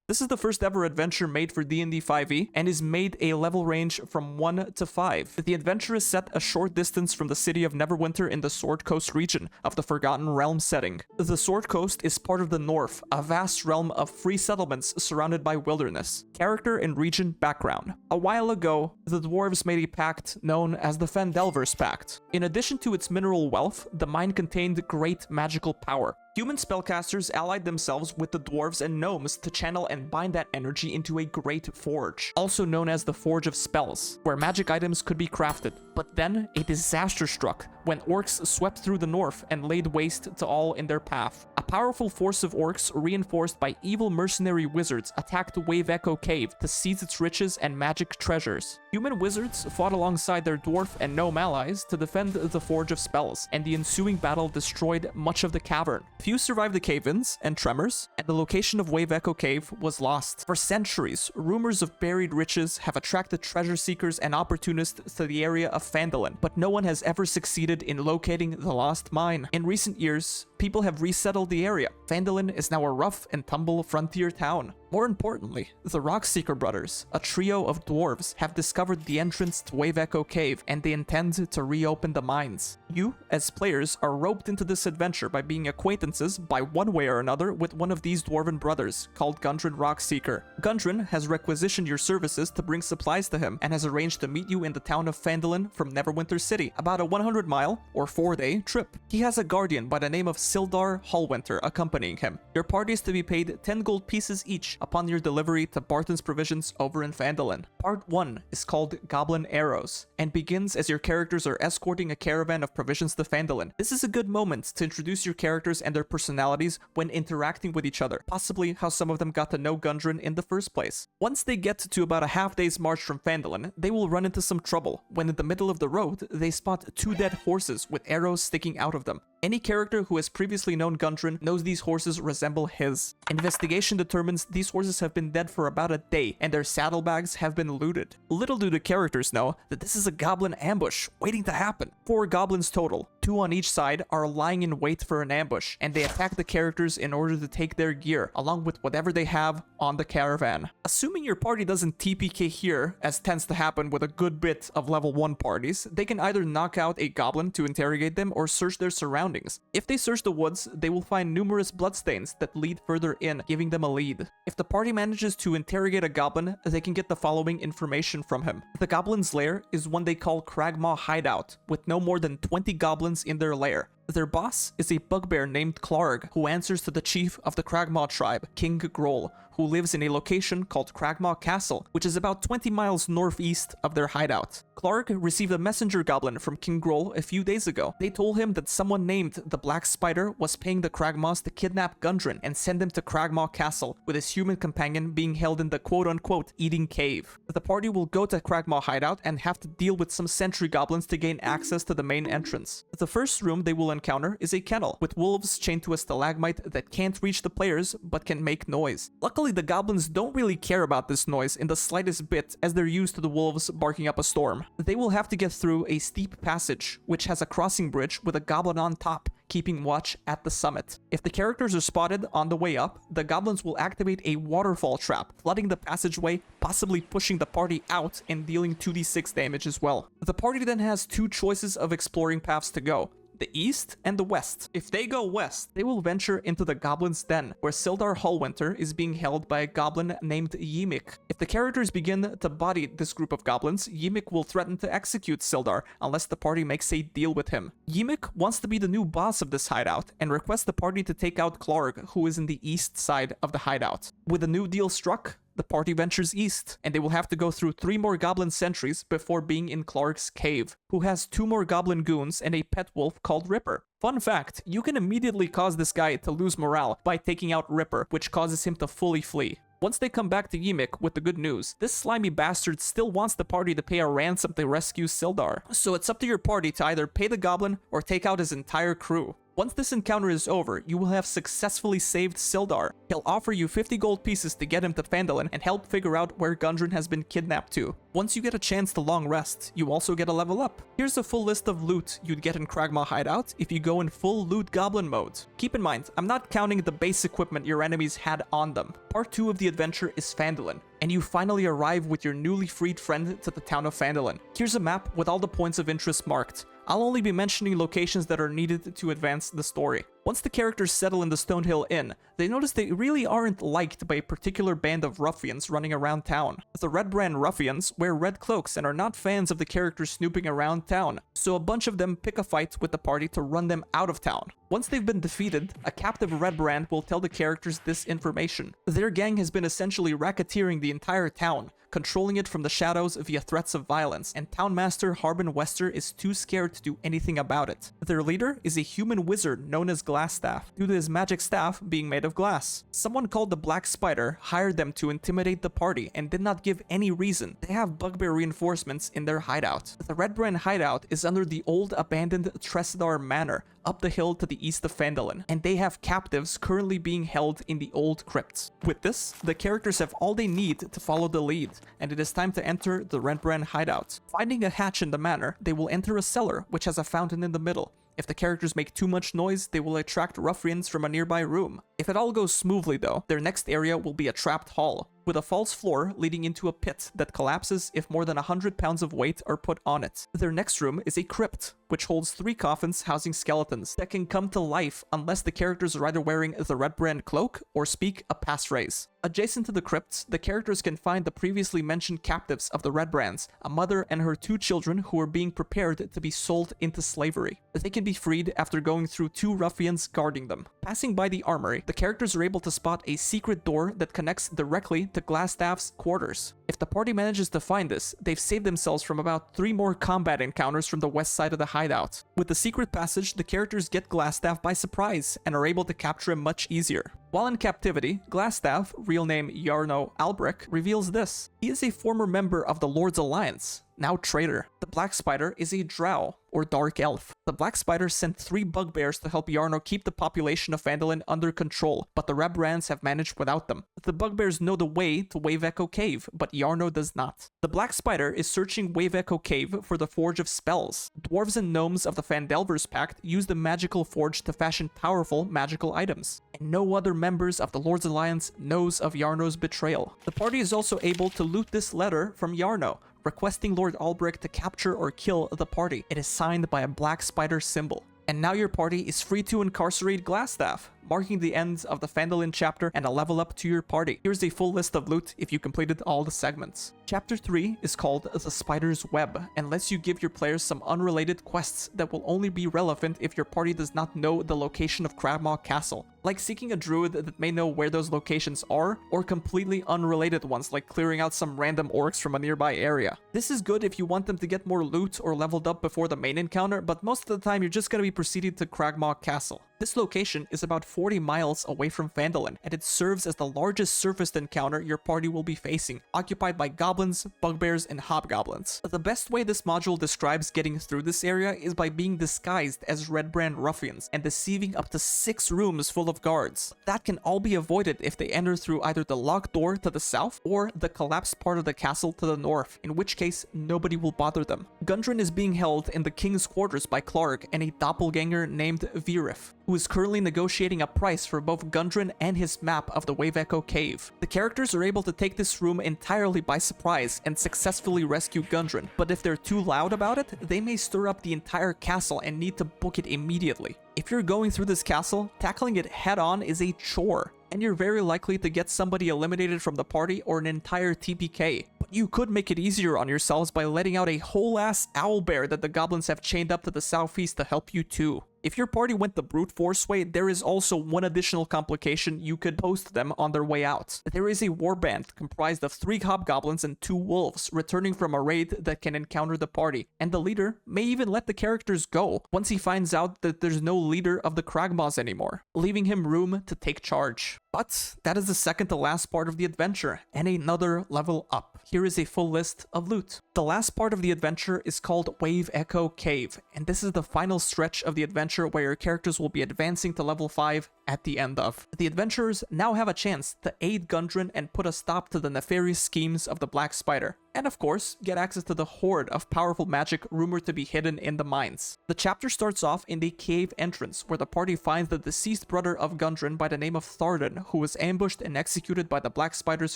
This is the first ever adventure made for D&D 5e and is made a level range from 1 to 5. The adventure is set a short distance from the city of Neverwinter in the Sword Coast region of the Forgotten Realm setting. The Sword Coast is part of the North, a vast realm of free settlements surrounded by wilderness. Character and region background. A while ago, the dwarves made a pact known as the Phandelver's Pact. In addition to its mineral wealth, the mine contained great magical power. Human spellcasters allied themselves with the dwarves and gnomes to channel and bind that energy into a great forge, also known as the Forge of Spells, where magic items could be crafted. But then, a disaster struck when orcs swept through the north and laid waste to all in their path. A powerful force of orcs, reinforced by evil mercenary wizards, attacked Wave Echo Cave to seize its riches and magic treasures. Human wizards fought alongside their dwarf and gnome allies to defend the Forge of Spells, and the ensuing battle destroyed much of the cavern. Few survived the cave-ins and tremors, and the location of Wave Echo Cave was lost. For centuries, rumors of buried riches have attracted treasure seekers and opportunists to the area of Fandolin, but no one has ever succeeded in locating the lost mine. In recent years, people have resettled the area. Fandolin is now a rough and tumble frontier town. More importantly, the Rockseeker brothers, a trio of dwarves, have discovered the entrance to Wave Echo Cave, and they intend to reopen the mines. You, as players, are roped into this adventure by being acquaintances, by one way or another, with one of these dwarven brothers, called Gundren Rockseeker. Gundren has requisitioned your services to bring supplies to him, and has arranged to meet you in the town of Fandolin from Neverwinter City, about a 100-mile, or 4-day, trip. He has a guardian by the name of Sildar Hallwinter accompanying him. Your party is to be paid 10 gold pieces each upon your delivery to Barton's Provisions over in Fandolin. Part 1 is called Goblin Arrows, and begins as your characters are escorting a caravan of provisions to Fandolin. This is a good moment to introduce your characters and their personalities when interacting with each other, possibly how some of them got to know Gundren in the first place. Once they get to about a half-day's march from Fandolin, they will run into some trouble when in the middle of the road, they spot 2 dead horses with arrows sticking out of them. Any character who has previously known Gundren knows these horses resemble his. Investigation determines these horses have been dead for about a day, and their saddlebags have been looted. Little do the characters know that this is a goblin ambush waiting to happen. 4 goblins total, 2 on each side, are lying in wait for an ambush, and they attack the characters in order to take their gear, along with whatever they have on the caravan. Assuming your party doesn't TPK here, as tends to happen with a good bit of level 1 parties, they can either knock out a goblin to interrogate them or search their surroundings. If they search the woods, they will find numerous bloodstains that lead further in, giving them a lead. If the party manages to interrogate a goblin, they can get the following information from him. The goblin's lair is one they call Cragmaw Hideout, with no more than 20 goblins in their lair. Their boss is a bugbear named Clarg, who answers to the chief of the Cragmaw tribe, King Groll, who lives in a location called Cragmaw Castle, which is about 20 miles northeast of their hideout. Clarg received a messenger goblin from King Groll a few days ago. They told him that someone named the Black Spider was paying the Cragmaws to kidnap Gundren and send him to Cragmaw Castle, with his human companion being held in the quote-unquote eating cave. The party will go to Cragmaw Hideout and have to deal with some sentry goblins to gain access to the main entrance. The first room they will encounter is a kennel, with wolves chained to a stalagmite that can't reach the players but can make noise. Luckily, the goblins don't really care about this noise in the slightest bit, as they're used to the wolves barking up a storm. They will have to get through a steep passage, which has a crossing bridge with a goblin on top, keeping watch at the summit. If the characters are spotted on the way up, the goblins will activate a waterfall trap, flooding the passageway, possibly pushing the party out and dealing 2d6 damage as well. The party then has 2 choices of exploring paths to go: the east and the west. If they go west, they will venture into the Goblin's Den, where Sildar Hallwinter is being held by a goblin named Ymik. If the characters begin to body this group of goblins, Ymik will threaten to execute Sildar unless the party makes a deal with him. Ymik wants to be the new boss of this hideout and requests the party to take out Clarg, who is in the east side of the hideout. With a new deal struck, the party ventures east, and they will have to go through 3 more goblin sentries before being in Clark's cave, who has 2 more goblin goons and a pet wolf called Ripper. Fun fact, you can immediately cause this guy to lose morale by taking out Ripper, which causes him to fully flee. Once they come back to Ymik with the good news, this slimy bastard still wants the party to pay a ransom to rescue Sildar. So it's up to your party to either pay the goblin or take out his entire crew. Once this encounter is over, you will have successfully saved Sildar. He'll offer you 50 gold pieces to get him to Phandolin and help figure out where Gundren has been kidnapped to. Once you get a chance to long rest, you also get a level up. Here's a full list of loot you'd get in Cragmaw Hideout if you go in full loot goblin mode. Keep in mind, I'm not counting the base equipment your enemies had on them. Part 2 of the adventure is Fandolin, and you finally arrive with your newly freed friend to the town of Fandolin. Here's a map with all the points of interest marked. I'll only be mentioning locations that are needed to advance the story. Once the characters settle in the Stonehill Inn, they notice they really aren't liked by a particular band of ruffians running around town. The Redbrand ruffians wear red cloaks and are not fans of the characters snooping around town, so a bunch of them pick a fight with the party to run them out of town. Once they've been defeated, a captive Redbrand will tell the characters this information. Their gang has been essentially racketeering the entire town, controlling it from the shadows via threats of violence, and Townmaster Harbin Wester is too scared to do anything about it. Their leader is a human wizard known as Glassstaff, due to his magic staff being made of glass. Someone called the Black Spider hired them to intimidate the party and did not give any reason. They have bugbear reinforcements in their hideout. The Redbrand hideout is under the old abandoned Tresidar Manor, up the hill to the east of Fandolin, and they have captives currently being held in the old crypts. With this, the characters have all they need to follow the lead, and it is time to enter the Redbrand hideout. Finding a hatch in the manor, they will enter a cellar which has a fountain in the middle. If the characters make too much noise, they will attract ruffians from a nearby room. If it all goes smoothly though, their next area will be a trapped hall, with a false floor leading into a pit that collapses if more than 100 pounds of weight are put on it. Their next room is a crypt, which holds 3 coffins housing skeletons that can come to life unless the characters are either wearing the Redbrand cloak or speak a passphrase. Adjacent to the crypts, the characters can find the previously mentioned captives of the Redbrands, a mother and her 2 children who are being prepared to be sold into slavery. They can be freed after going through 2 ruffians guarding them. Passing by the armory, the characters are able to spot a secret door that connects directly to Glassstaff's quarters. If the party manages to find this, they've saved themselves from about 3 more combat encounters from the west side of the hideout. With the secret passage, the characters get Glassstaff by surprise and are able to capture him much easier. While in captivity, Glassstaff, real name Jarno Albrecht, reveals this. He is a former member of the Lord's Alliance, now traitor. The Black Spider is a drow, or dark elf. The Black Spider sent 3 bugbears to help Jarno keep the population of Fandolin under control, but the Redbrands have managed without them. The bugbears know the way to Wave Echo Cave, but Jarno does not. The Black Spider is searching Wave Echo Cave for the Forge of Spells. Dwarves and gnomes of the Phandelver's Pact use the magical forge to fashion powerful magical items, and no other members of the Lord's Alliance knows of Jarno's betrayal. The party is also able to loot this letter from Jarno, requesting Lord Albrecht to capture or kill the party. It is signed by a Black Spider symbol. And now your party is free to incarcerate Glassstaff, marking the end of the Fandolin chapter and a level up to your party. Here's a full list of loot if you completed all the segments. Chapter 3 is called The Spider's Web and lets you give your players some unrelated quests that will only be relevant if your party does not know the location of Cragmaw Castle, like seeking a druid that may know where those locations are, or completely unrelated ones like clearing out some random orcs from a nearby area. This is good if you want them to get more loot or leveled up before the main encounter, but most of the time you're just going to be proceeded to Cragmaw Castle. This location is about 40 miles away from Fandolin, and it serves as the largest surfaced encounter your party will be facing, occupied by goblins, bugbears, and hobgoblins. The best way this module describes getting through this area is by being disguised as Redbrand ruffians and deceiving up to 6 rooms full of guards. That can all be avoided if they enter through either the locked door to the south or the collapsed part of the castle to the north, in which case nobody will bother them. Gundren is being held in the king's quarters by Clark and a doppelganger named Virif, who is currently negotiating a price for both Gundren and his map of the Wave Echo Cave. The characters are able to take this room entirely by surprise and successfully rescue Gundren, but if they're too loud about it, they may stir up the entire castle and need to book it immediately. If you're going through this castle, tackling it head-on is a chore, and you're very likely to get somebody eliminated from the party or an entire TPK. But you could make it easier on yourselves by letting out a whole-ass owlbear that the goblins have chained up to the southeast to help you too. If your party went the brute force way, there is also one additional complication: you could post them on their way out. There is a warband comprised of 3 hobgoblins and 2 wolves returning from a raid that can encounter the party, and the leader may even let the characters go once he finds out that there's no leader of the Cragmaws anymore, leaving him room to take charge. But that is the second to last part of the adventure, and another level up. Here is a full list of loot. The last part of the adventure is called Wave Echo Cave, and this is the final stretch of the adventure adventure where your characters will be advancing to level 5 at the end of. The adventurers now have a chance to aid Gundren and put a stop to the nefarious schemes of the Black Spider, and of course, get access to the horde of powerful magic rumored to be hidden in the mines. The chapter starts off in the cave entrance, where the party finds the deceased brother of Gundren by the name of Tharden, who was ambushed and executed by the Black Spider's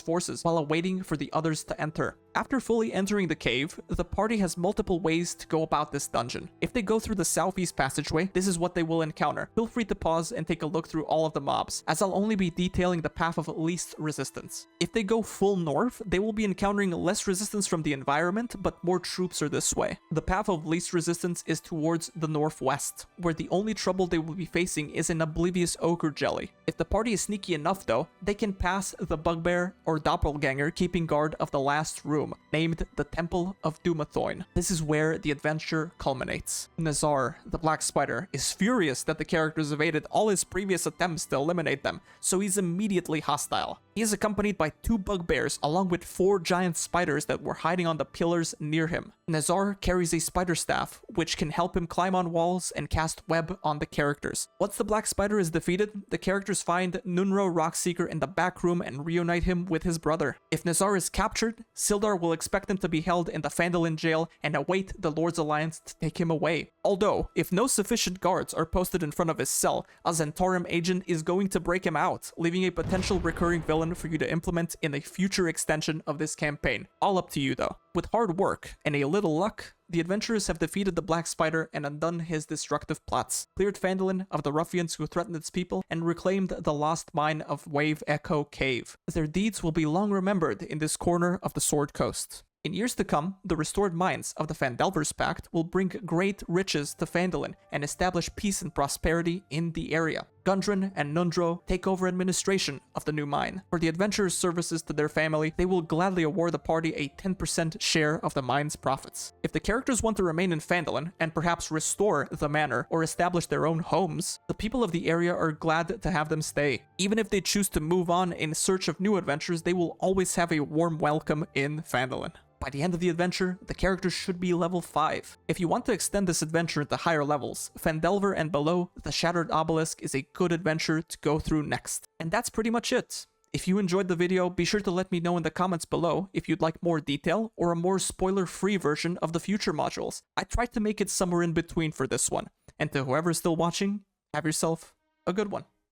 forces while awaiting for the others to enter. After fully entering the cave, the party has multiple ways to go about this dungeon. If they go through the southeast passageway, this is what they will encounter. Feel free to pause and take a look through all of the mobs, as I'll only be detailing the path of least resistance. If they go full north, they will be encountering less resistance from the environment, but more troops are this way. The path of least resistance is towards the northwest, where the only trouble they will be facing is an oblivious ochre jelly. If the party is sneaky enough though, they can pass the bugbear or doppelganger keeping guard of the last room, named the Temple of Dumathoin. This is where the adventure culminates. Nazar, the Black Spider, is furious that the characters evaded all his previous attempts to eliminate them, so he's immediately hostile. He is accompanied by 2 bugbears along with 4 giant spiders that were hiding on the pillars near him. Nazar carries a spider staff, which can help him climb on walls and cast web on the characters. Once the Black Spider is defeated, the characters find Nunro Rockseeker in the back room and reunite him with his brother. If Nazar is captured, Sildar will expect him to be held in the Fandolin jail and await the Lord's Alliance to take him away. Although, if no sufficient guards are posted in front of his cell, a Zentarum agent is going to break him out, leaving a potential recurring villain for you to implement in a future extension of this campaign. All up to you though. With hard work and a little luck, the adventurers have defeated the Black Spider and undone his destructive plots, cleared Fandolin of the ruffians who threatened its people, and reclaimed the lost mine of Wave Echo Cave. Their deeds will be long remembered in this corner of the Sword Coast. In years to come, the restored mines of the Phandelver's Pact will bring great riches to Fandolin and establish peace and prosperity in the area. Gundren and Nundro take over administration of the new mine. For the adventurers' services to their family, they will gladly award the party a 10% share of the mine's profits. If the characters want to remain in Fandolin and perhaps restore the manor or establish their own homes, the people of the area are glad to have them stay. Even if they choose to move on in search of new adventures, they will always have a warm welcome in Fandolin. By the end of the adventure, the characters should be level 5. If you want to extend this adventure into higher levels, Phandelver and below, the Shattered Obelisk is a good adventure to go through next. And that's pretty much it. If you enjoyed the video, be sure to let me know in the comments below if you'd like more detail or a more spoiler-free version of the future modules. I tried to make it somewhere in between for this one. And to whoever's still watching, have yourself a good one.